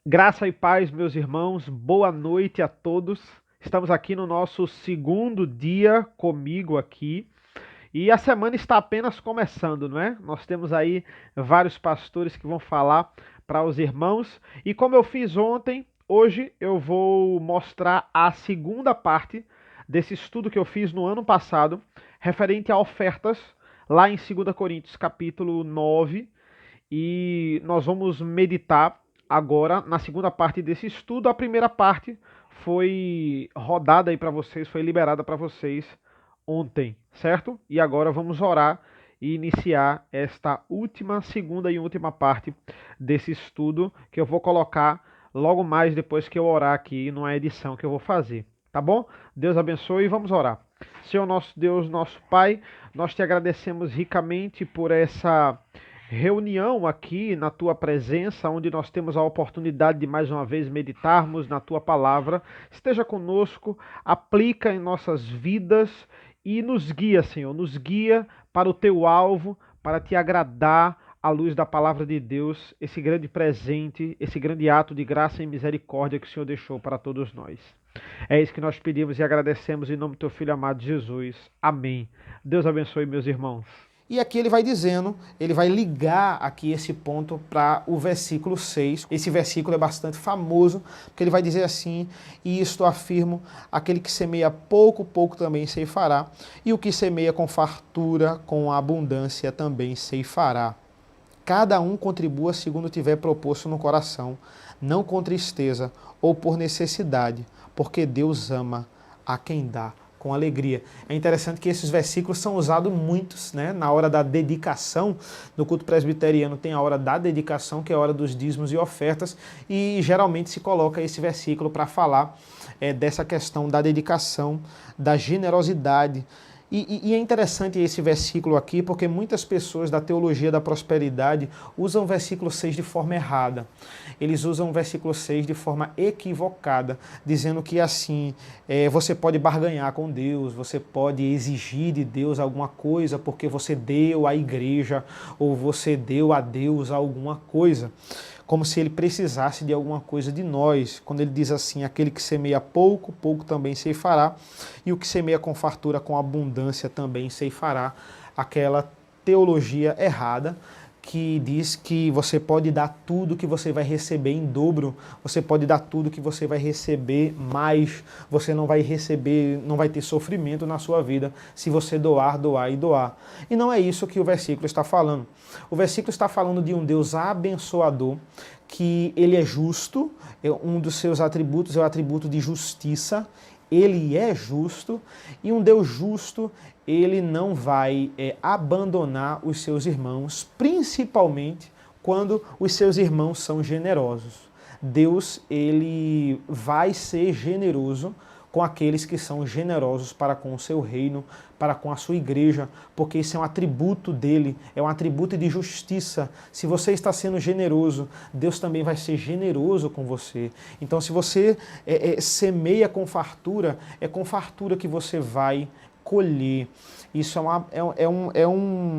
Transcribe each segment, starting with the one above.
Graça e paz, meus irmãos, boa noite a todos. Estamos aqui no nosso segundo dia comigo aqui e a semana está apenas começando, não é? Nós temos aí vários pastores que vão falar para os irmãos e como eu fiz ontem, hoje eu vou mostrar a segunda parte desse estudo que eu fiz no ano passado, referente a ofertas, lá em 2 Coríntios capítulo 9 e nós vamos meditar agora na segunda parte desse estudo. A primeira parte foi rodada aí para vocês, foi liberada para vocês ontem, certo? E agora vamos orar e iniciar esta última, segunda e última parte desse estudo que eu vou colocar logo mais depois que eu orar aqui numa edição que eu vou fazer, tá bom? Deus abençoe e vamos orar. Senhor nosso Deus, nosso Pai, nós te agradecemos ricamente por essa reunião aqui na tua presença, onde nós temos a oportunidade de mais uma vez meditarmos na tua palavra. Esteja conosco, aplica em nossas vidas e nos guia, Senhor, nos guia para o teu alvo, para te agradar à luz da palavra de Deus, esse grande presente, esse grande ato de graça e misericórdia que o Senhor deixou para todos nós. É isso que nós pedimos e agradecemos em nome do teu filho amado Jesus. Amém. Deus abençoe, meus irmãos. E aqui ele vai dizendo, ele vai ligar aqui esse ponto para o versículo 6. Esse versículo é bastante famoso, porque ele vai dizer assim: e isto afirmo, aquele que semeia pouco, pouco também ceifará, e o que semeia com fartura, com abundância também ceifará. Cada um contribua segundo tiver proposto no coração, não com tristeza ou por necessidade, porque Deus ama a quem dá com alegria. É interessante que esses versículos são usados muitos, né? Na hora da dedicação. No culto presbiteriano tem a hora da dedicação, que é a hora dos dízimos e ofertas, e geralmente se coloca esse versículo para falar dessa questão da dedicação, da generosidade. E é interessante esse versículo aqui, porque muitas pessoas da teologia da prosperidade usam o versículo 6 de forma errada. Eles usam o versículo 6 de forma equivocada, dizendo que assim, você pode barganhar com Deus, você pode exigir de Deus alguma coisa porque você deu à igreja ou você deu a Deus alguma coisa, como se ele precisasse de alguma coisa de nós. Quando ele diz assim: aquele que semeia pouco, pouco também ceifará, e o que semeia com fartura, com abundância também ceifará. Aquela teologia errada que diz que você pode dar tudo que você vai receber em dobro, você pode dar tudo que você vai receber mais, você não vai receber, não vai ter sofrimento na sua vida se você doar, doar e doar. E não é isso que o versículo está falando. O versículo está falando de um Deus abençoador, que ele é justo, um dos seus atributos é o atributo de justiça. Ele é justo, e um Deus justo, ele não vai abandonar os seus irmãos, principalmente quando os seus irmãos são generosos. Deus, ele vai ser generoso com aqueles que são generosos para com o seu reino, para com a sua igreja, porque isso é um atributo dele, é um atributo de justiça. Se você está sendo generoso, Deus também vai ser generoso com você. Então, se você semeia com fartura, é com fartura que você vai colher. Isso,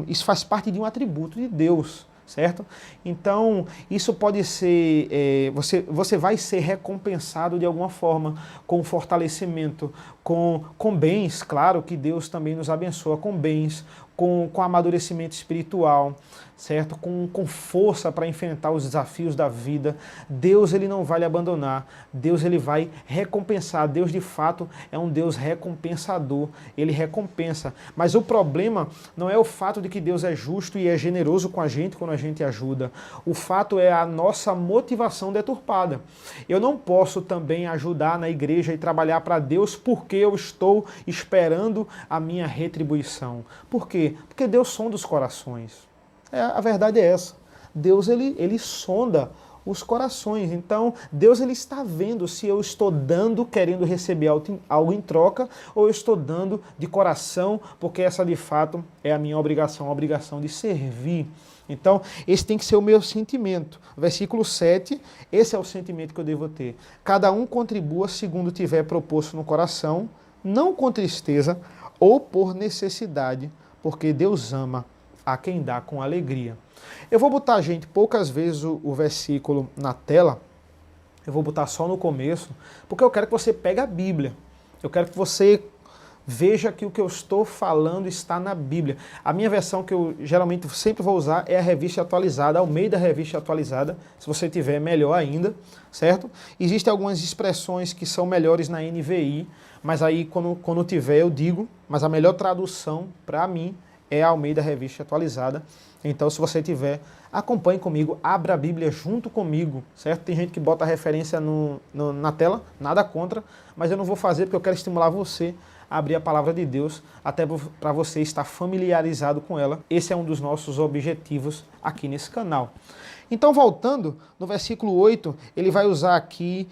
isso faz parte de um atributo de Deus, certo? Então, isso pode ser, você vai ser recompensado de alguma forma, com fortalecimento, com bens, claro que Deus também nos abençoa com bens, com amadurecimento espiritual, certo? Com força para enfrentar os desafios da vida. Deus, ele não vai lhe abandonar. Deus, ele vai recompensar. Deus, de fato, é um Deus recompensador. Ele recompensa. Mas o problema não é o fato de que Deus é justo e é generoso com a gente quando a gente ajuda. O fato é a nossa motivação deturpada. Eu não posso também ajudar na igreja e trabalhar para Deus porque eu estou esperando a minha retribuição. Por quê? Porque Deus sonda os corações. A verdade é essa. Deus, ele sonda os corações. Então, Deus, ele está vendo se eu estou dando, querendo receber algo em troca, ou eu estou dando de coração, porque essa de fato é a minha obrigação, a obrigação de servir. Então, esse tem que ser o meu sentimento. Versículo 7, esse é o sentimento que eu devo ter. Cada um contribua segundo tiver proposto no coração, não com tristeza ou por necessidade, porque Deus ama a quem dá com alegria. Eu vou botar, gente, poucas vezes o versículo na tela, Eu vou botar só no começo, porque eu quero que você pegue a Bíblia. Eu quero que você veja que o que eu estou falando está na Bíblia. A minha versão que eu geralmente sempre vou usar é a Revista Atualizada, Almeida Revista Atualizada, se você tiver, melhor ainda, certo? Existem algumas expressões que são melhores na NVI, mas aí quando tiver eu digo, mas a melhor tradução para mim é a Almeida Revista Atualizada. Então, se você tiver, acompanhe comigo, abra a Bíblia junto comigo, certo? Tem gente que bota a referência na tela, nada contra, mas eu não vou fazer porque eu quero estimular você a abrir a palavra de Deus, até para você estar familiarizado com ela. Esse é um dos nossos objetivos aqui nesse canal. Então, voltando, no versículo 8, ele vai usar aqui,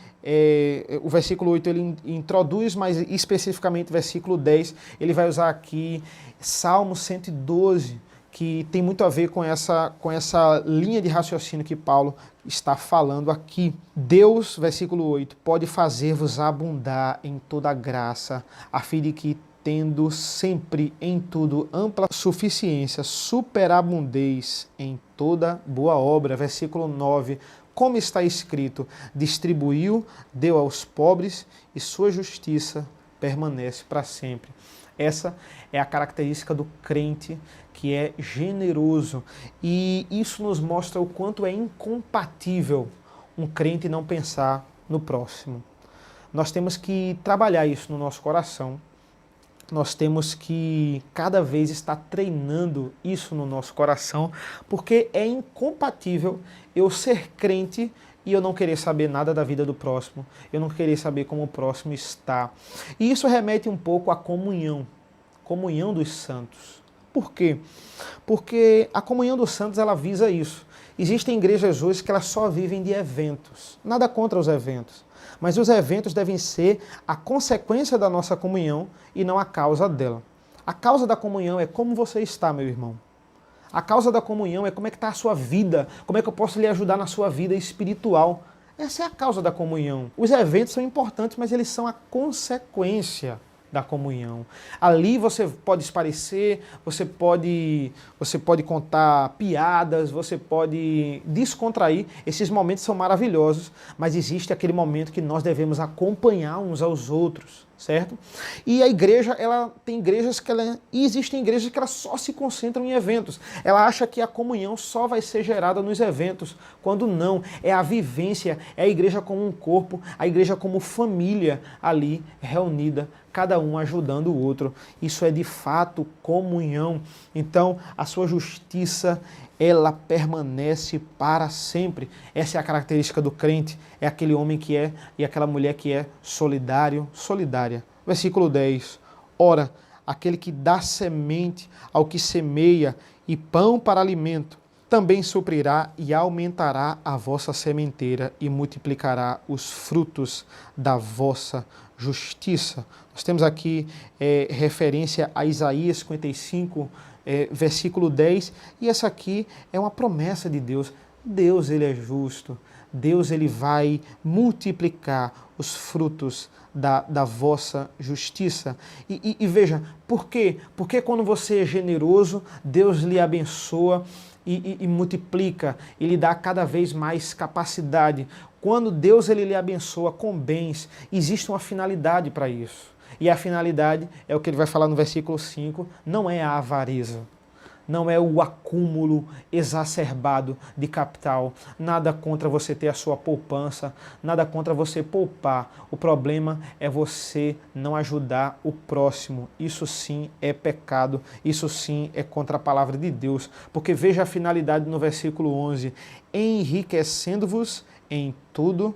o versículo 8 ele introduz, mas especificamente o versículo 10, ele vai usar aqui Salmo 112, que tem muito a ver com essa linha de raciocínio que Paulo está falando aqui. Deus, versículo 8, pode fazer-vos abundar em toda graça, a fim de que, tendo sempre em tudo ampla suficiência, superabundez em toda boa obra. Versículo 9, como está escrito, distribuiu, deu aos pobres, e sua justiça permanece para sempre. Essa é a característica do crente, que é generoso. E isso nos mostra o quanto é incompatível um crente não pensar no próximo. Nós temos que trabalhar isso no nosso coração. Nós temos que cada vez estar treinando isso no nosso coração, porque é incompatível eu ser crente e eu não querer saber nada da vida do próximo, eu não querer saber como o próximo está. E isso remete um pouco à comunhão dos santos. Por quê? Porque a comunhão dos santos, ela visa isso. Existem igrejas hoje que elas só vivem de eventos. Nada contra os eventos. Mas os eventos devem ser a consequência da nossa comunhão e não a causa dela. A causa da comunhão é como você está, meu irmão. A causa da comunhão é como é que está a sua vida, como é que eu posso lhe ajudar na sua vida espiritual. Essa é a causa da comunhão. Os eventos são importantes, mas eles são a consequência da comunhão. Ali você pode esparecer, você pode contar piadas, você pode descontrair. Esses momentos são maravilhosos, mas existe aquele momento que nós devemos acompanhar uns aos outros, certo? E a igreja, existem igrejas que elas só se concentram em eventos. Ela acha que a comunhão só vai ser gerada nos eventos, quando não. É a vivência, é a igreja como um corpo, a igreja como família ali reunida, cada um ajudando o outro. Isso é de fato comunhão. Então, a sua justiça, ela permanece para sempre. Essa é a característica do crente, é aquele homem que é e aquela mulher que é solidária. Versículo 10. Ora, aquele que dá semente ao que semeia e pão para alimento, também suprirá e aumentará a vossa sementeira e multiplicará os frutos da vossa justiça. Nós temos aqui referência a Isaías 55, versículo 10, e essa aqui é uma promessa de Deus. Deus, ele é justo. Deus, ele vai multiplicar os frutos da vossa justiça. E veja, por quê? Porque quando você é generoso, Deus lhe abençoa e multiplica, e lhe dá cada vez mais capacidade. Quando Deus ele lhe abençoa com bens, existe uma finalidade para isso. E a finalidade é o que ele vai falar no versículo 5, não é a avareza, não é o acúmulo exacerbado de capital. Nada contra você ter a sua poupança, nada contra você poupar. O problema é você não ajudar o próximo. Isso sim é pecado, isso sim é contra a palavra de Deus. Porque veja a finalidade no versículo 11, enriquecendo-vos em tudo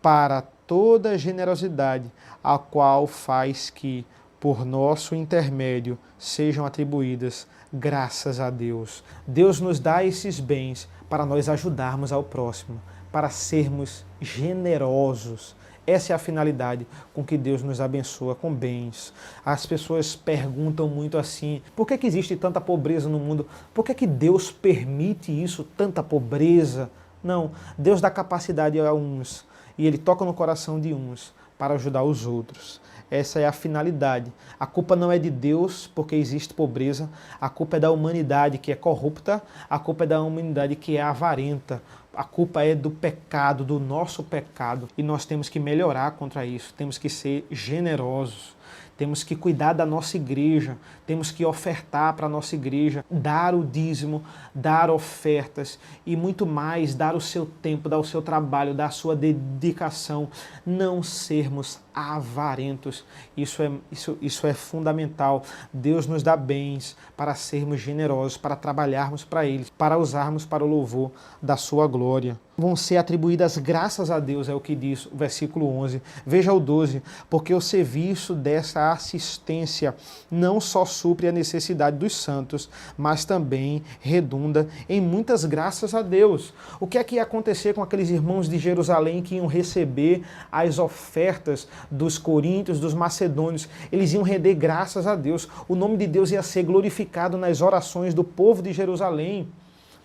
para toda generosidade, a qual faz que, por nosso intermédio, sejam atribuídas graças a Deus. Deus nos dá esses bens para nós ajudarmos ao próximo, para sermos generosos. Essa é a finalidade com que Deus nos abençoa com bens. As pessoas perguntam muito assim, por que existe tanta pobreza no mundo? Por que Deus permite isso, tanta pobreza? Não, Deus dá capacidade a uns e Ele toca no coração de uns para ajudar os outros. Essa é a finalidade. A culpa não é de Deus porque existe pobreza, a culpa é da humanidade que é corrupta, a culpa é da humanidade que é avarenta. A culpa é do pecado, do nosso pecado. E nós temos que melhorar contra isso. Temos que ser generosos. Temos que cuidar da nossa igreja, temos que ofertar para a nossa igreja, dar o dízimo, dar ofertas e muito mais, dar o seu tempo, dar o seu trabalho, dar a sua dedicação, não sermos avarentos. Isso é fundamental. Deus nos dá bens para sermos generosos, para trabalharmos para Ele, para usarmos para o louvor da sua glória. Vão ser atribuídas graças a Deus, é o que diz o versículo 11. Veja o 12, porque o serviço dessa assistência não só supre a necessidade dos santos, mas também redunda em muitas graças a Deus. O que é que ia acontecer com aqueles irmãos de Jerusalém que iam receber as ofertas dos coríntios, dos macedônios? Eles iam render graças a Deus. O nome de Deus ia ser glorificado nas orações do povo de Jerusalém.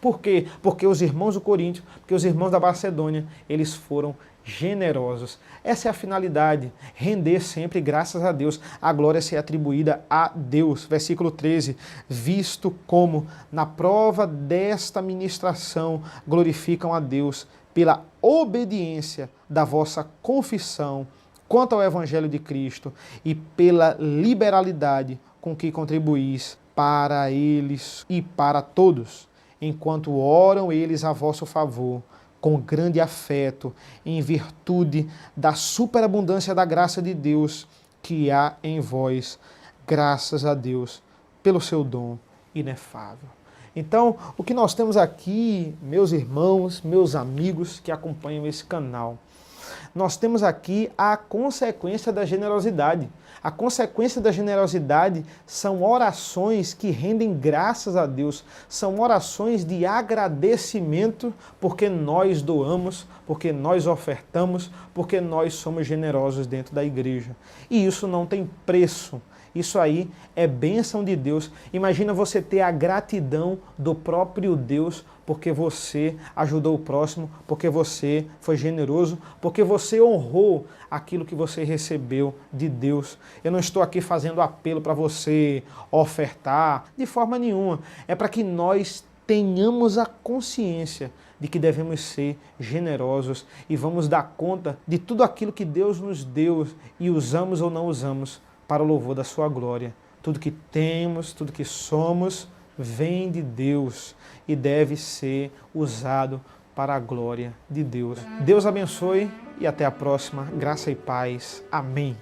Por quê? Porque os irmãos do Coríntio, porque os irmãos da Macedônia, eles foram generosos. Essa é a finalidade, render sempre graças a Deus, a glória ser atribuída a Deus. Versículo 13, visto como na prova desta ministração glorificam a Deus pela obediência da vossa confissão quanto ao Evangelho de Cristo e pela liberalidade com que contribuís para eles e para todos, enquanto oram eles a vosso favor, com grande afeto, em virtude da superabundância da graça de Deus que há em vós, graças a Deus pelo seu dom inefável. Então, o que nós temos aqui, meus irmãos, meus amigos que acompanham esse canal, nós temos aqui a consequência da generosidade. A consequência da generosidade são orações que rendem graças a Deus, são orações de agradecimento porque nós doamos, porque nós ofertamos, porque nós somos generosos dentro da igreja. E isso não tem preço. Isso aí é bênção de Deus. Imagina você ter a gratidão do próprio Deus porque você ajudou o próximo, porque você foi generoso, porque você honrou aquilo que você recebeu de Deus. Eu não estou aqui fazendo apelo para você ofertar, de forma nenhuma. É para que nós tenhamos a consciência de que devemos ser generosos e vamos dar conta de tudo aquilo que Deus nos deu e usamos ou não usamos para o louvor da sua glória. Tudo que temos, tudo que somos, vem de Deus e deve ser usado para a glória de Deus. Deus abençoe e até a próxima. Graça e paz. Amém.